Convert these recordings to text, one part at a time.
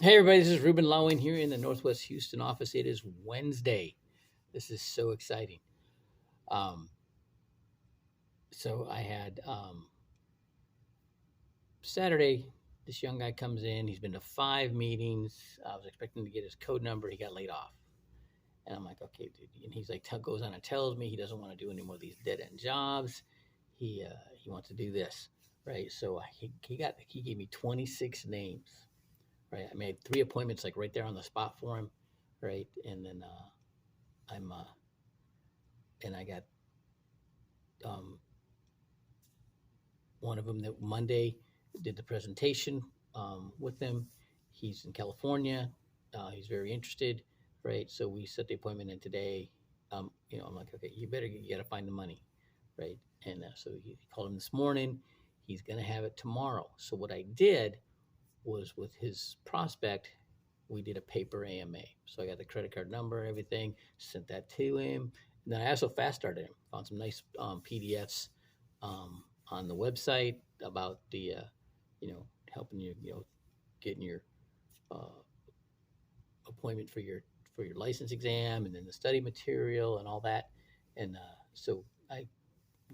Hey everybody, this is Ruben Lawin here in the Northwest Houston office. It is Wednesday. This is so exciting. Um, so I had Saturday. This young guy comes in. He's been to 5 meetings. I was expecting to get his code number. He got laid off, and I'm like, okay, dude. And he's like, goes on and tells me he doesn't want to do any more of these dead end jobs. He wants to do this, right? So he gave me 26 names, right? I made 3 appointments like right there on the spot for him, right? And then I'm and I got um, one of them that Monday did the presentation with him. He's in California. He's very interested, right? So we set the appointment in today. I'm like, okay, you got to find the money, right? And so he called him this morning. He's going to have it tomorrow. So what I did was with his prospect, we did a paper AMA. So I got the credit card number, everything, sent that to him. And then I also fast started him, found some nice PDFs on the website about the, helping you, getting your uh, appointment for your license exam, and then the study material and all that. And so I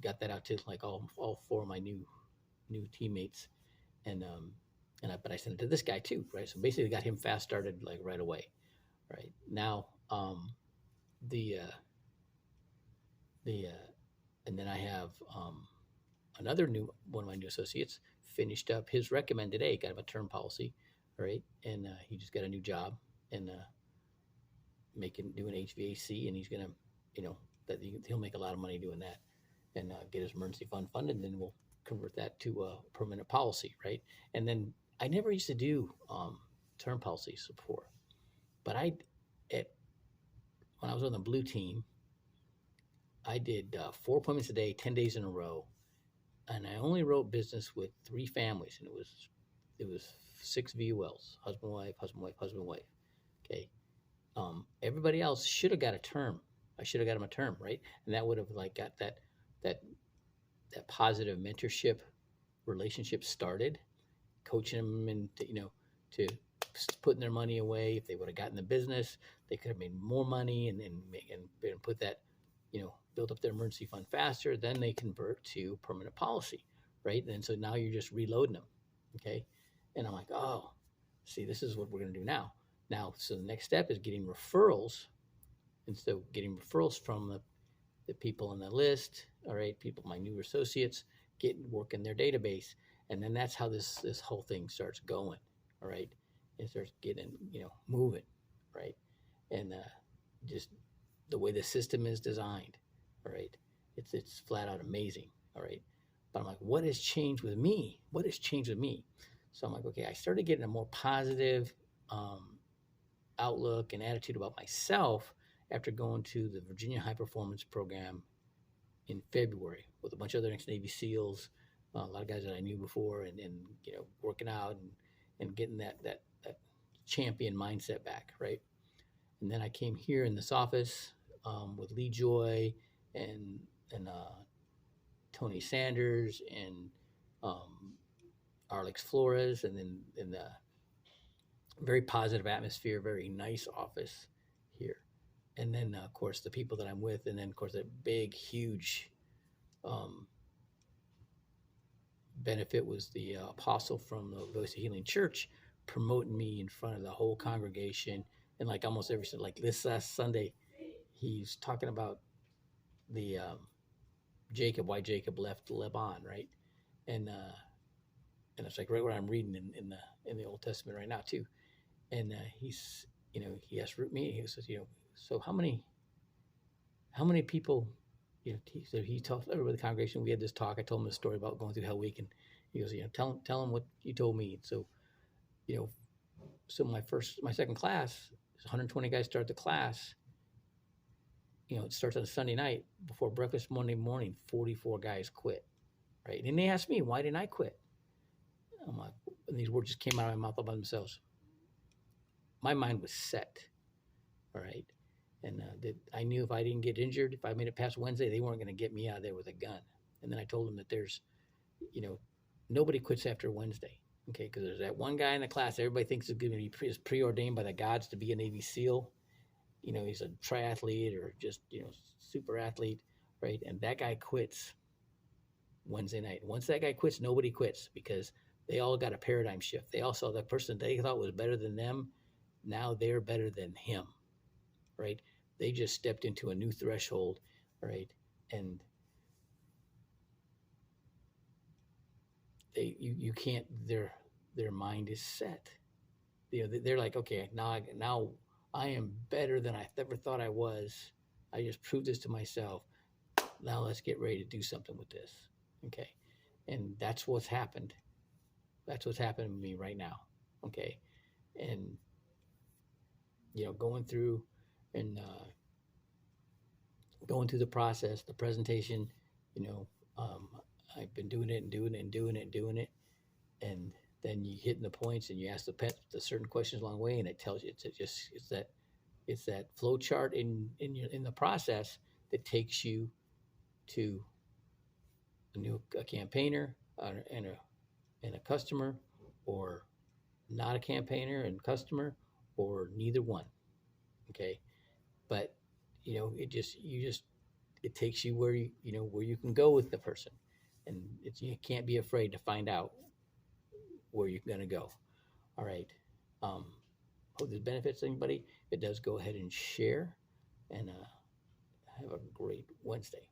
got that out to like all four of my new teammates, and but I sent it to this guy too, right? So basically, got him fast started like right away, right? Now, the the and then I have another new one of my new associates finished up his recommended A, got him a term policy, right? And he just got a new job and doing HVAC, and he's gonna, that he'll make a lot of money doing that, and get his emergency fund funded, and then we'll convert that to a permanent policy, right? And then I never used to do term policies before, but at when I was on the blue team, I did 4 appointments a day, 10 days in a row, and I only wrote business with 3 families, and it was 6 VULs: husband, wife, husband, wife, husband, wife. Okay, everybody else should have got a term. I should have got them a term, right? And that would have like got that that positive mentorship relationship started, coaching them and to putting their money away. If they would have gotten the business, they could have made more money and put that, build up their emergency fund faster. Then they convert to permanent policy, right? And so now you're just reloading them, okay? And I'm like, oh, see, this is what we're going to do now. Now, so the next step is getting referrals. And so getting referrals from the people on the list, all right, people, my new associates, working their database. And then that's how this whole thing starts going, all right? It starts getting, moving, right? And just the way the system is designed, all right? It's flat out amazing, all right? But I'm like, what has changed with me? What has changed with me? So I'm like, okay, I started getting a more positive outlook and attitude about myself after going to the Virginia High Performance Program in February with a bunch of other ex-Navy SEALs, a lot of guys that I knew before, and working out and getting that champion mindset back, right? And then I came here in this office with Lee Joy and Tony Sanders and Alex Flores, and then in the very positive atmosphere, very nice office here. And then of course the people that I'm with, and then of course a big, huge um, benefit was the apostle from the Voice of Healing Church promoting me in front of the whole congregation. And like almost every, like this last Sunday, he's talking about the why Jacob left Lebanon, right? And it's like right what I'm reading in the Old Testament right now too. And he's, he asked me, he says, so how many people, so he talked over the congregation. We had this talk. I told him the story about going through Hell Week, and he goes, tell him what you told me. So, so my second class, 120 guys start the class. It starts on a Sunday night before breakfast Monday morning. 44 guys quit, right? And they asked me, why didn't I quit? I'm like, and these words just came out of my mouth all by themselves. My mind was set, all right. And I knew if I didn't get injured, if I made it past Wednesday, they weren't going to get me out of there with a gun. And then I told them that there's, nobody quits after Wednesday. Okay, because there's that one guy in the class everybody thinks is going to be preordained by the gods to be a Navy SEAL. He's a triathlete or just super athlete, right? And that guy quits Wednesday night. Once that guy quits, nobody quits because they all got a paradigm shift. They all saw the person they thought was better than them. Now they're better than him, right? They just stepped into a new threshold, right? And you can't. Their mind is set. They're like, okay, now I am better than I ever thought I was. I just proved this to myself. Now let's get ready to do something with this. Okay. And that's what's happened. That's what's happening to me right now. Okay. And, going through and going through the process, the presentation, you know, um, I've been doing it and doing it and doing it and doing it. And then you hitting the points and you ask the certain questions along the way, and it tells you it's that flow chart in the process that takes you to a campaigner and a customer, or not a campaigner and customer, or neither one. Okay, but it takes you where you can go with the person, and you can't be afraid to find out where you're going to go. All right. Hope this benefits anybody. If it does, go ahead and share, and have a great Wednesday.